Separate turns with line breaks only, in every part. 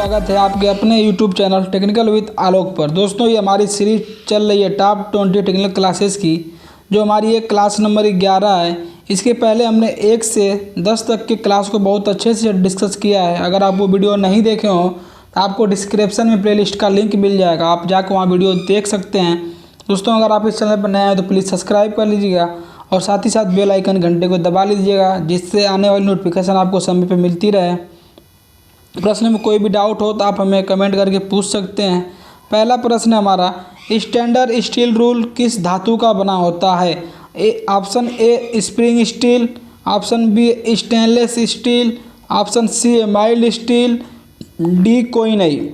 स्वागत है आपके अपने YouTube चैनल टेक्निकल विद आलोक पर। दोस्तों, ये हमारी सीरीज चल रही है टॉप 20 टेक्निकल क्लासेस की, जो हमारी एक क्लास नंबर 11 है। इसके पहले हमने 1 से 10 तक की क्लास को बहुत अच्छे से डिस्कस किया है। अगर आप वो वीडियो नहीं देखे हो तो आपको डिस्क्रिप्शन में प्लेलिस्ट का लिंक मिल जाएगा, आप जाकर वहाँ वीडियो देख सकते हैं। दोस्तों, अगर आप इस चैनल पर नए हैं तो प्लीज़ सब्सक्राइब कर लीजिएगा और साथ ही साथ बेल आइकन घंटे को दबा लीजिएगा, जिससे आने वाली नोटिफिकेशन आपको समय पर मिलती रहे। प्रश्न में कोई भी डाउट हो तो आप हमें कमेंट करके पूछ सकते हैं। पहला प्रश्न है हमारा, स्टैंडर्ड स्टील रूल किस धातु का बना होता है? Option A spring steel, option B stainless steel, option C mild steel, D कोई नहीं।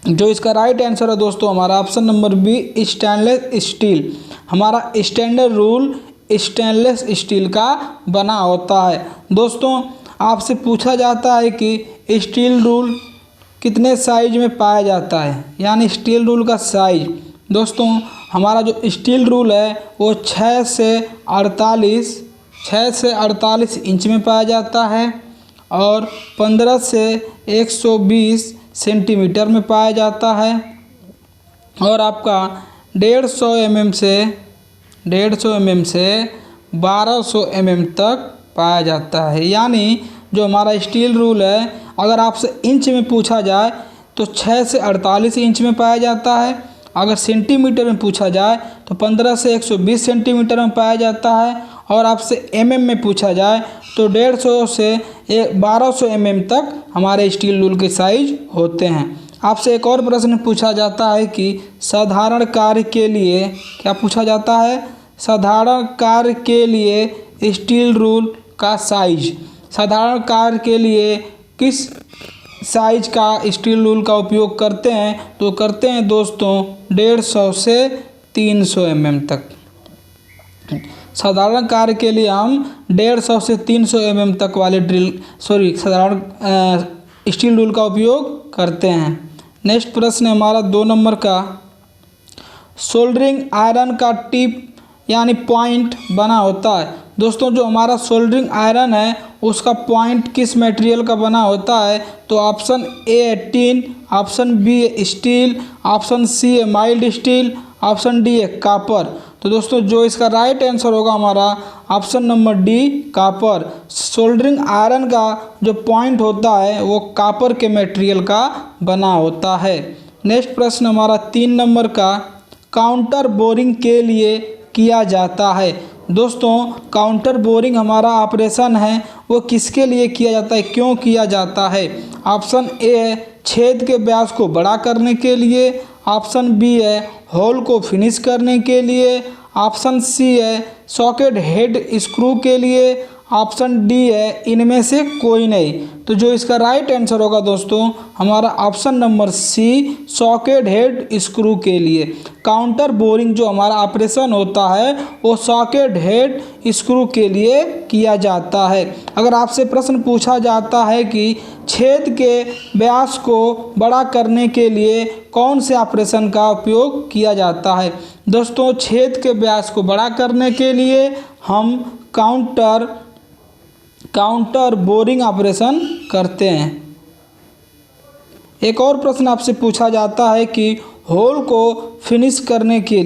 जो इसका राइट आंसर है दोस्तों हमारा option number B stainless steel. हमारा स्टैंडर्ड रूल स्टेनलेस स्टील का बना होता है। दोस्तों, आपसे पूछा जाता है कि स्टील रूल कितने साइज में पाया जाता है, यानी स्टील रूल का साइज। दोस्तों, हमारा जो स्टील रूल है वो 6 से 48 इंच में पाया जाता है और 15 से 120 सेंटीमीटर में पाया जाता है और आपका 150 mm से 1200 mm तक पाया जाता है। यानी जो हमारा स्टील रूल है, अगर आपसे इंच में पूछा जाए तो 6 से 48 इंच में पाया जाता है। अगर सेंटीमीटर में पूछा जाए तो 15 से 120 सेंटीमीटर में पाया जाता है और आपसे mm में पूछा जाए तो 150 से 1200 mm तक हमारे स्टील रूल के साइज होते हैं। आपसे एक और प्रश्न पूछा जाता है कि साधारण कार्य के लिए क्या पूछा जाता है? साधारण कार्य के लिए स्टील रूल का साइज। साधारण कार्य के लिए किस साइज का स्टील रूल का उपयोग करते हैं? तो करते हैं दोस्तों 150 से 300 mm तक। साधारण कार्य के लिए हम 150 से 300 mm तक वाले साधारण स्टील रूल का उपयोग करते हैं। नेक्स्ट प्रश्न है हमारा 2 नंबर का, सोल्डरिंग आयरन का टिप यानी पॉइंट बना होता है। दोस्तों, जो हमारा सोल्डरिंग आयरन है उसका पॉइंट किस मटेरियल का बना होता है? तो option A tin, option B steel, option C mild steel, option D copper. तो दोस्तों, जो इसका राइट आंसर होगा हमारा option number D copper. Soldering iron का जो पॉइंट होता है वो कॉपर के मटेरियल का बना होता है। नेक्स्ट प्रश्न हमारा 3 नंबर का, काउंटर बोरिंग के लिए किया जाता है। दोस्तों, काउंटर बोरिंग हमारा ऑपरेशन है वो किसके लिए किया जाता है, क्यों किया जाता है? ऑप्शन ए छेद के व्यास को बड़ा करने के लिए, ऑप्शन बी है होल को फिनिश करने के लिए, ऑप्शन सी है सॉकेट हेड स्क्रू के लिए, ऑप्शन डी है इनमें से कोई नहीं। तो जो इसका राइट आंसर होगा दोस्तों हमारा option number C socket head screw के लिए। काउंटर बोरिंग जो हमारा ऑपरेशन होता है वो सॉकेट हेड स्क्रू के लिए किया जाता है। अगर आपसे प्रश्न पूछा जाता है कि छेद के व्यास को बड़ा करने के लिए कौन से ऑपरेशन का उपयोग किया जाता है? दोस्तों, छेद के व्यास को बड़ा करने के लिए हम काउंटर बोरिंग ऑपरेशन करते हैं। एक और प्रश्न आपसे पूछा जाता है कि होल को फिनिश करने के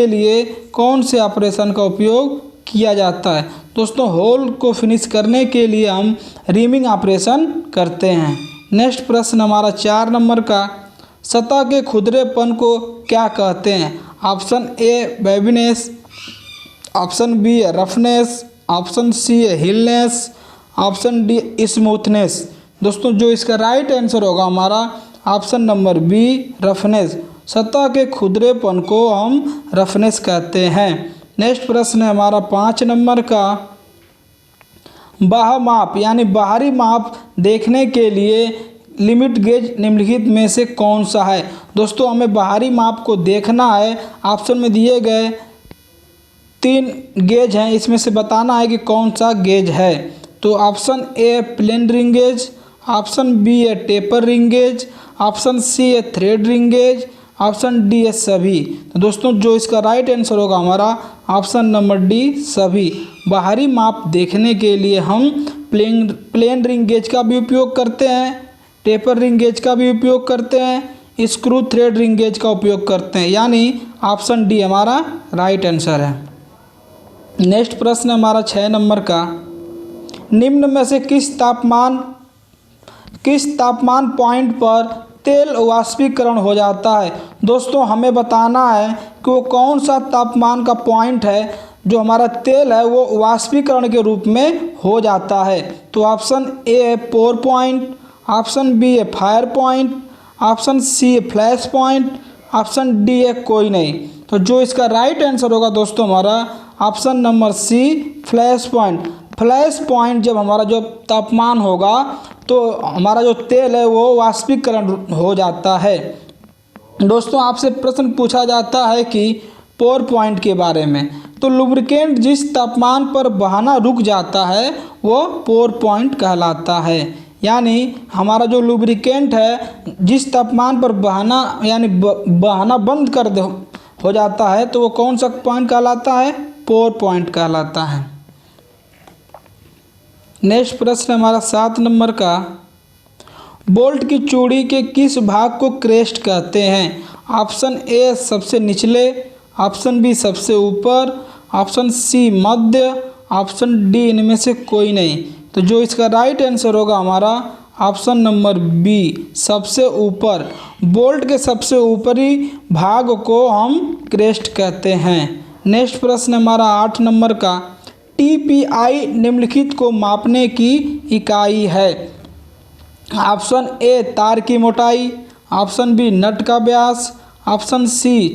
लिए कौन से ऑपरेशन का उपयोग किया जाता है? दोस्तों, होल को फिनिश करने के लिए हम रीमिंग ऑपरेशन करते हैं। नेक्स्ट प्रश्न हमारा 4 नंबर का, सतह के खुरदरेपन को क्या कहते हैं? Option A waviness, option B roughness, option C hillness, option D smoothness. दोस्तों, जो इसका राइट आंसर होगा हमारा ऑप्शन नंबर बी रफनेस। सतह के खुरदरेपन को हम रफनेस कहते हैं। नेक्स्ट प्रश्न है हमारा 5 नंबर का, बाह्य माप यानी बाहरी माप देखने के लिए लिमिट गेज निम्नलिखित में से कौन सा है? दोस्तों, हमें बाहरी माप को देखना है। ऑप्शन में दिए गए 3 गेज हैं, इसमें से बताना है कि कौन सा गेज है। तो option A plain ring gauge, option B है taper ring gauge, option C है thread ring gauge, option D है सभी। तो दोस्तों, जो इसका राइट आंसर होगा हमारा ऑप्शन नंबर डी सभी। बाहरी माप देखने के लिए हम प्लेन रिंग गेज का भी उपयोग करते हैं, टेपर रिंग गेज का भी उपयोग करते हैं, स्क्रू थ्रेड रिंग गेज का उपयोग करते हैं, यानी ऑप्शन डी हमारा राइट आंसर है। नेक्स्ट प्रश्न हमारा 6 नंबर का, निम्न में से किस तापमान पॉइंट पर तेल वाष्पीकरण हो जाता है। दोस्तों हमें बताना है कि वो कौन सा तापमान का पॉइंट है जो हमारा तेल है वो वाष्पीकरण के रूप में हो जाता है। तो ऑप्शन ए है पोर पॉइंट, ऑप्शन बी है फायर पॉइंट, ऑप्शन सी है फ्लैश पॉइंट, ऑप्शन डी है कोई नहीं। तो जो इसका राइट आंसर होगा दोस्तों हमारा option number C flash point. Flash point जब हमारा जो तापमान होगा तो हमारा जो तेल है वो वाष्पीकरण हो जाता है। दोस्तों आपसे प्रश्न पूछा जाता है कि पोर पॉइंट के बारे में, तो लुब्रिकेंट जिस तापमान पर बहाना रुक जाता है वो पोर पॉइंट कहलाता है। यानी हमारा जो लुब्रिकेंट है जिस तापमान पर बहाना यानी बहाना बंद कर दे हो जाता है तो वो कौन सा पॉइंट कहलाता है, पोर पॉइंट कहलाता है। नेक्स्ट प्रश्न हमारा 7 नंबर का, बोल्ट की चूड़ी के किस भाग को क्रेस्ट कहते हैं। ऑप्शन ए सबसे निचले, ऑप्शन बी सबसे ऊपर, ऑप्शन सी मध्य, ऑप्शन डी इनमें से कोई नहीं। तो जो इसका राइट आंसर होगा हमारा ऑप्शन नंबर बी सबसे ऊपर। बोल्ट के सबसे ऊपरी भाग को हम क्रेस्ट कहते हैं। नेक्स्ट प्रश्न हमारा 8 नंबर का, टीपीआई निम्नलिखित को मापने की इकाई है। ऑप्शन ए तार की मोटाई, ऑप्शन बी नट का व्यास, ऑप्शन सी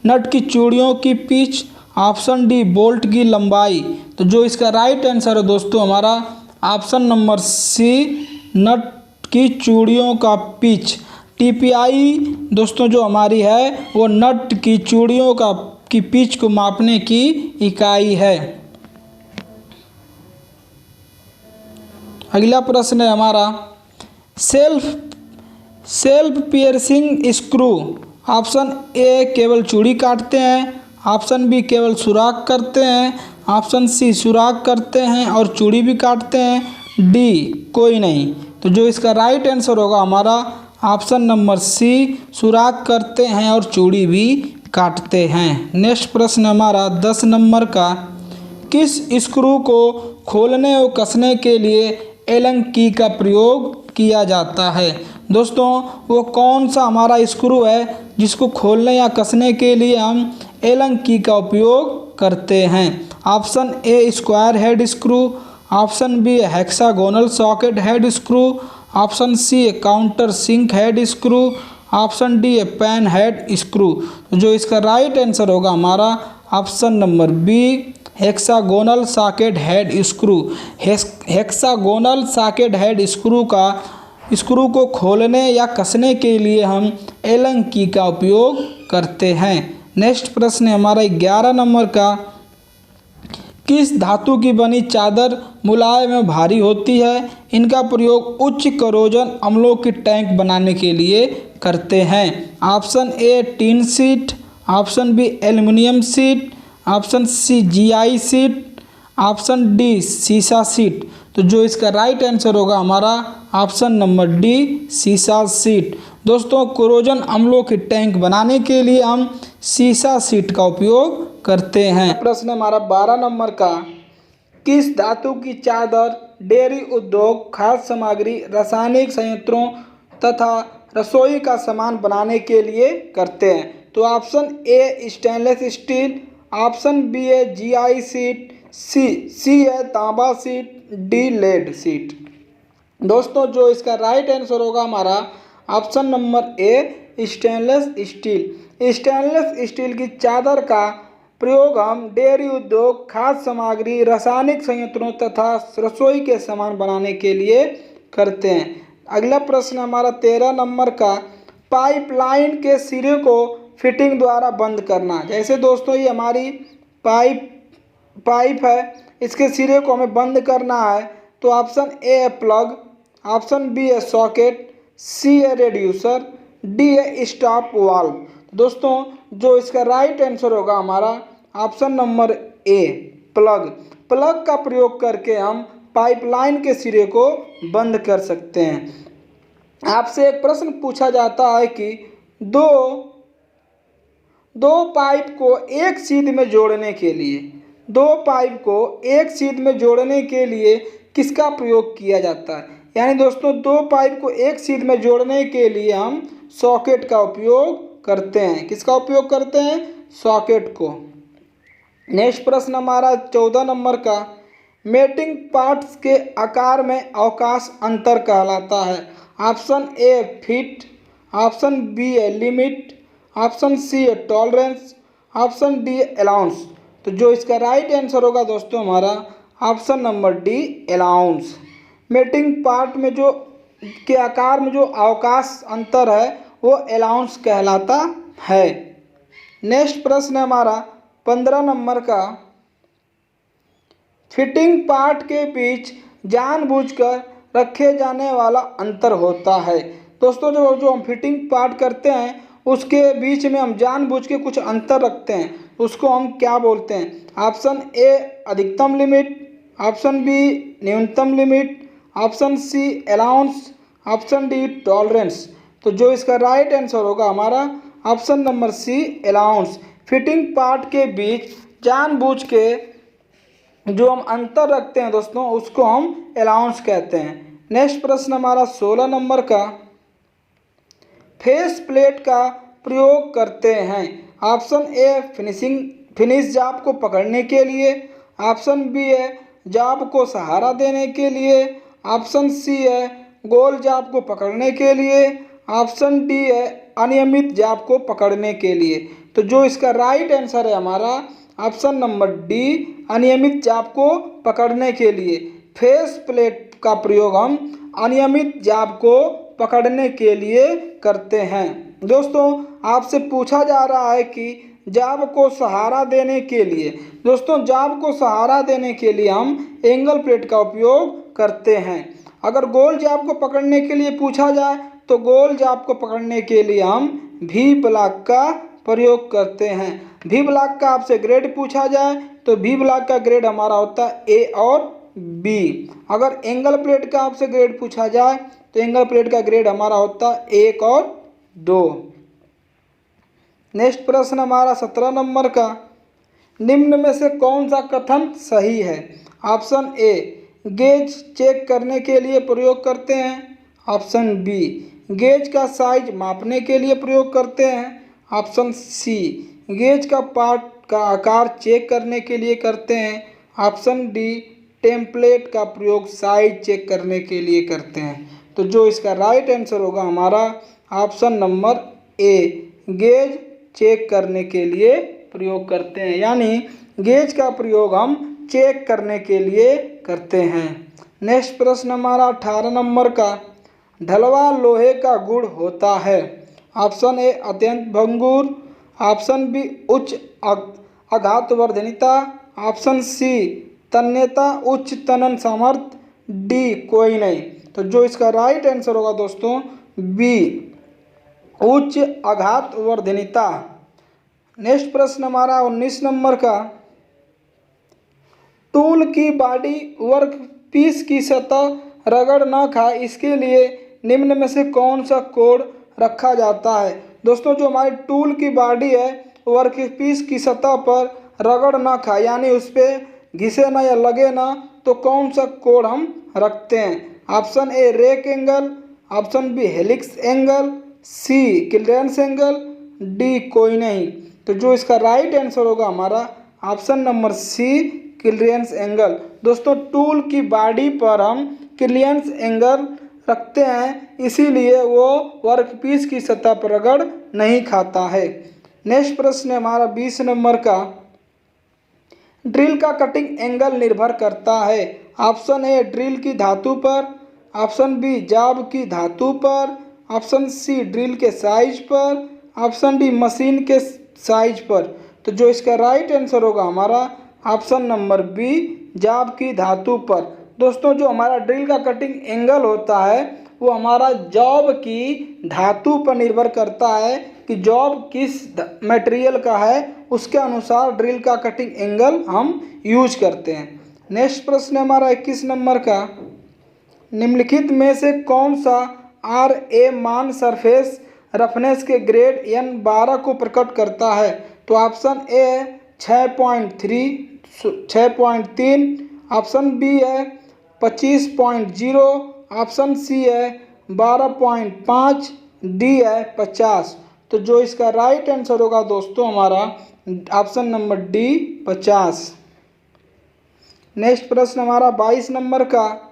नट की चूड़ियों की पिच, ऑप्शन डी बोल्ट की लंबाई। तो जो इसका राइट आंसर है दोस्तों हमारा ऑप्शन नंबर सी नट की चूड़ियों का पिच। टीपीआई दोस्तों जो हमारी है वो नट की चूड़ियों की पिच को मापने की इकाई है। अगला प्रश्न है हमारा self piercing screw. Option A केवल चूड़ी काटते हैं, ऑप्शन बी केवल सुराख करते हैं, ऑप्शन सी सुराख करते हैं और चूड़ी भी काटते हैं, डी कोई नहीं। तो जो इसका राइट आंसर होगा हमारा ऑप्शन नंबर सी सुराख करते हैं और चूड़ी भी काटते हैं। नेक्स्ट प्रश्न हमारा 10 नंबर का, किस स्क्रू को खोलने और कसने के लिए एलन की का प्रयोग किया जाता है। दोस्तों वो कौन सा हमारा स्क्रू है जिसको खोलने या कसने के लिए हम एलन की का उपयोग करते हैं। Option A square head screw, option B hexagonal socket head screw, option C countersink head screw, option D pan head screw. जो इसका राइट आंसर होगा हमारा option number B hexagonal socket head screw. Hexagonal socket head screw को खोलने या कसने के लिए हम एलन की का उपयोग करते हैं। नेक्स्ट प्रश्न है हमारा 11 नंबर का, किस धातु की बनी चादर मुलायम एवं भारी होती है। इनका प्रयोग उच्च करोजन अम्लों की टैंक बनाने के लिए करते हैं। Option A tin sheet, option B aluminium sheet, option C GI sheet, option D सीसा शीट। तो जो इसका राइट आंसर होगा हमारा ऑप्शन नंबर डी सीसा शीट। दोस्तों कोरोजन अम्लों की टैंक बनाने के लिए हम सीसा शीट का उपयोग करते हैं। प्रश्न हमारा 12 नंबर का, किस धातु की चादर डेयरी उद्योग, खाद्य सामग्री, रासायनिक संयंत्रों तथा रसोई का सामान बनाने के लिए करते हैं। तो option A stainless steel, option B है जीआई शीट, सी है तांबा शीट, डी लेड शीट। दोस्तों जो इसका राइट आंसर होगा हमारा ऑप्शन नंबर ए स्टेनलेस स्टील। स्टेनलेस स्टील की चादर का प्रयोग हम डेयरी उद्योग, खाद्य सामग्री, रासायनिक संयंत्रों तथा रसोई के सामान बनाने के लिए करते हैं। अगला प्रश्न हमारा 13 नंबर का, पाइपलाइन के सिरे को फिटिंग द्वारा बंद करना। जैसे दोस्तों ये हमारी पाइप है, इसके सिरे को हमें बंद करना है तो ऑप्शन ए है प्लग, ऑप्शन बी है सॉकेट, सी है रेड्यूसर, डी है स्टॉप वाल्व। दोस्तों जो इसका राइट आंसर होगा हमारा ऑप्शन नंबर ए प्लग। प्लग का प्रयोग करके हम पाइपलाइन के सिरे को बंद कर सकते हैं। आपसे एक प्रश्न पूछा जाता है कि दो पाइप को एक सीध में जोड़ने के लिए किसका प्रयोग किया जाता है। यानी दोस्तों दो पाइप को एक सीध में जोड़ने के लिए हम सॉकेट का उपयोग करते हैं। किसका उपयोग करते हैं? सॉकेट को। नेक्स्ट प्रश्न हमारा 14 नंबर का, मेटिंग पार्ट्स के आकार में अवकाश अंतर कहलाता है। Option A fit, option B है लिमिट, ऑप्शन सी है टॉलरेंस, ऑप्शन डी अलाउंस। तो जो इसका राइट आंसर होगा दोस्तों हमारा option number D allowance. Mating part में जो के आकार में जो अवकाश अंतर है वो अलाउंस कहलाता है। नेक्स्ट प्रश्न है हमारा 15 नंबर का, फिटिंग पार्ट के बीच जानबूझकर रखे जाने वाला अंतर होता है। दोस्तों जो हम फिटिंग पार्ट करते हैं उसके बीच में हम जानबूझ के कुछ अंतर रखते हैं, उसको हम क्या बोलते हैं? ऑप्शन ए अधिकतम लिमिट, ऑप्शन बी न्यूनतम limit, option C allowance, option D tolerance. तो जो इसका राइट आंसर होगा हमारा option number C allowance. Fitting part के बीच जानबूझ के जो हम अंतर रखते हैं दोस्तों उसको हम अलाउंस कहते हैं। नेक्स्ट प्रश्न हमारा 16 नंबर का, फेस प्लेट का प्रयोग करते हैं। ऑप्शन ए फिनिश जाब को पकड़ने के लिए, ऑप्शन बी है जाब को सहारा देने के लिए, ऑप्शन सी है गोल जाब को पकड़ने के लिए, ऑप्शन डी है अनियमित जाब को पकड़ने के लिए। तो जो इसका राइट आंसर है हमारा ऑप्शन नंबर डी अनियमित जाब को पकड़ने के लिए। फेस प्लेट का प्रयोग हम अनियमित जाब को पकड़ने के लिए करते हैं। दोस्तों आपसे पूछा जा रहा है कि जाब को सहारा देने के लिए, दोस्तों जाब को सहारा देने के लिए हम एंगल प्लेट का उपयोग करते हैं। अगर गोल जाब को पकड़ने के लिए पूछा जाए तो गोल जाब को पकड़ने के लिए हम भी ब्लॉक का प्रयोग करते हैं। भी ब्लॉक का आपसे ग्रेड पूछा जाए तो भी ब्लॉक का ग्रेड हमारा होता है ए और बी। अगर एंगल प्लेट का आपसे ग्रेड पूछा जाए तो एंगल प्लेट का ग्रेड हमारा होता है 1 और 2। नेक्स्ट प्रश्न हमारा 17 नंबर का, निम्न में से कौन सा कथन सही है? ऑप्शन ए गेज चेक करने के लिए प्रयोग करते हैं, ऑप्शन बी गेज का साइज मापने के लिए प्रयोग करते हैं, ऑप्शन सी गेज का पार्ट का आकार चेक करने के लिए करते हैं, ऑप्शन डी टेम्पलेट का प्रयोग साइज चेक करने के लिए करते हैं। तो जो इसका राइट आंसर होगा हमारा option number A gauge check करने के लिए प्रयोग करते हैं। यानी गेज का प्रयोग हम चेक करने के लिए करते हैं। नेक्स्ट प्रश्न हमारा 18 नंबर का, ढलवा लोहे का गुण होता है। ऑप्शन ए अत्यंत भंगुर, ऑप्शन बी उच्च आघातवर्धनीयता, ऑप्शन सी तन्यता उच्च तनन सामर्थ्य, डी कोई नहीं। तो जो इसका राइट आंसर होगा दोस्तों बी उच्च आघातवर्धनीयता। नेक्स्ट प्रश्न हमारा 19 नंबर का, टूल की बॉडी वर्क पीस की सतह रगड़ न खाए इसके लिए निम्न में से कौन सा कोड रखा जाता है? दोस्तों जो हमारी टूल की बॉडी है वर्क पीस की सतह पर रगड़ ना खाए यानी उस पर घिसे ना या लगे ना, तो कौन सा कोड हम रखते हैं? Option A rake angle, option B helix angle, C clearance angle, D कोई नहीं। तो जो इसका राइट आंसर होगा हमारा option number C clearance angle. दोस्तों टूल की बॉडी पर हम क्लीयरेंस एंगल रखते हैं इसीलिए वो वर्कपीस की सतह पर रगड़ नहीं खाता है। नेक्स्ट प्रश्न है हमारा 20 नंबर का, ड्रिल का कटिंग एंगल निर्भर करता है। ऑप्शन ए ड्रिल की धातु पर, ऑप्शन बी जाब की धातु पर, ऑप्शन सी ड्रिल के साइज पर, ऑप्शन डी मशीन के साइज पर। तो जो इसका राइट आंसर होगा हमारा ऑप्शन नंबर बी जाब की धातु पर। दोस्तों जो हमारा ड्रिल का कटिंग एंगल होता है वो हमारा जॉब की धातु पर निर्भर करता है कि जॉब किस मटेरियल का है, उसके अनुसार ड्रिल का कटिंग एंगल हम यूज करते हैं। नेक्स्ट प्रश्न है हमारा 21 नंबर का, निम्नलिखित में से कौन सा RA मान सरफेस रफनेस के ग्रेड N12 को प्रकट करता है? तो ऑप्शन ए है 6.3, ऑप्शन बी है 25.0, ऑप्शन सी है 12.5, डी है 50। तो जो इसका राइट आंसर होगा दोस्तों हमारा ऑप्शन नंबर डी 50। नेक्स्ट प्रश्न हमारा 22 नंबर का,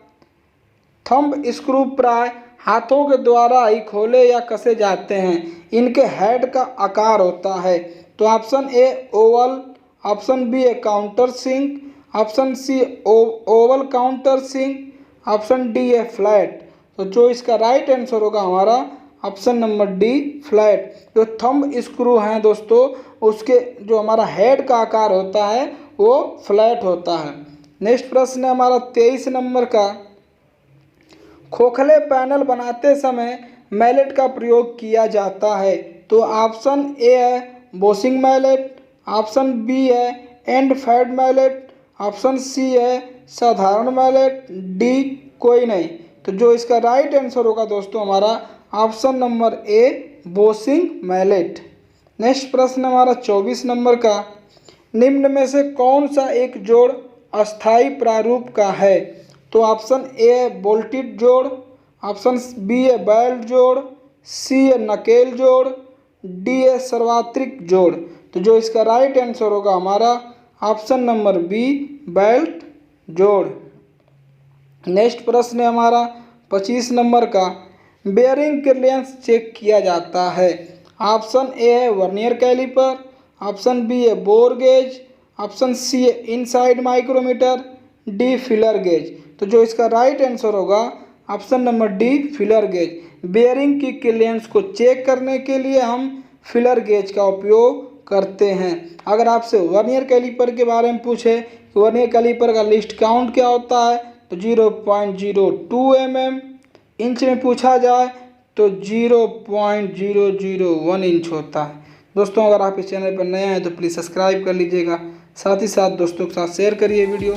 थंब स्क्रू प्राय हाथों के द्वारा ही खोले या कसे जाते हैं, इनके हेड का आकार होता है। तो option A oval, option B है countersink, option C oval countersink, option D है फ्लैट। तो जो इसका राइट आंसर होगा हमारा ऑप्शन नंबर डी फ्लैट। जो थंब स्क्रू हैं दोस्तों उसके जो हमारा हेड का आकार होता है वो फ्लैट होता है। नेक्स्ट प्रश्न है हमारा 23 नंबर का, खोखले पैनल बनाते समय मैलेट का प्रयोग किया जाता है। तो ऑप्शन ए है बोसिंग मैलेट, ऑप्शन बी है end faced mallet, option C है साधारण मैलेट, डी कोई नहीं। तो जो इसका राइट आंसर होगा दोस्तों हमारा option number A bossing mallet. Next प्रश्न हमारा 24 नंबर का, निम्न में से कौन सा एक जोड़ अस्थाई प्रारूप का है? तो ऑप्शन ए है बोल्टेड जोड़, ऑप्शन बी है बेल्ट जोड़, सी है नकेल जोड़, डी है सार्वत्रिक जोड़। तो जो इसका राइट आंसर होगा हमारा ऑप्शन नंबर बी बेल्ट जोड़। नेक्स्ट प्रश्न है हमारा 25 नंबर का, बेयरिंग क्लियरेंस चेक किया जाता है। ऑप्शन ए है वर्नियर कैलिपर, ऑप्शन बी है बोर गेज, ऑप्शन सी है inside micrometer, D feeler gauge. तो जो इसका राइट आंसर होगा option number D feeler gauge. Bearing की क्लियरेंस को चेक करने के लिए हम फिलर गेज का उपयोग करते हैं। अगर आपसे वर्नियर कैलिपर के बारे में पूछे कि वर्नियर कैलिपर का लिस्ट काउंट क्या होता है तो 0.02 mm, इंच में पूछा जाए तो 0.001 इंच होता है। दोस्तों अगर आप इस चैनल पर नए हैं तो प्लीज़ सब्सक्राइब कर लीजिएगा, साथ ही साथ दोस्तों के साथ शेयर करिए वीडियो।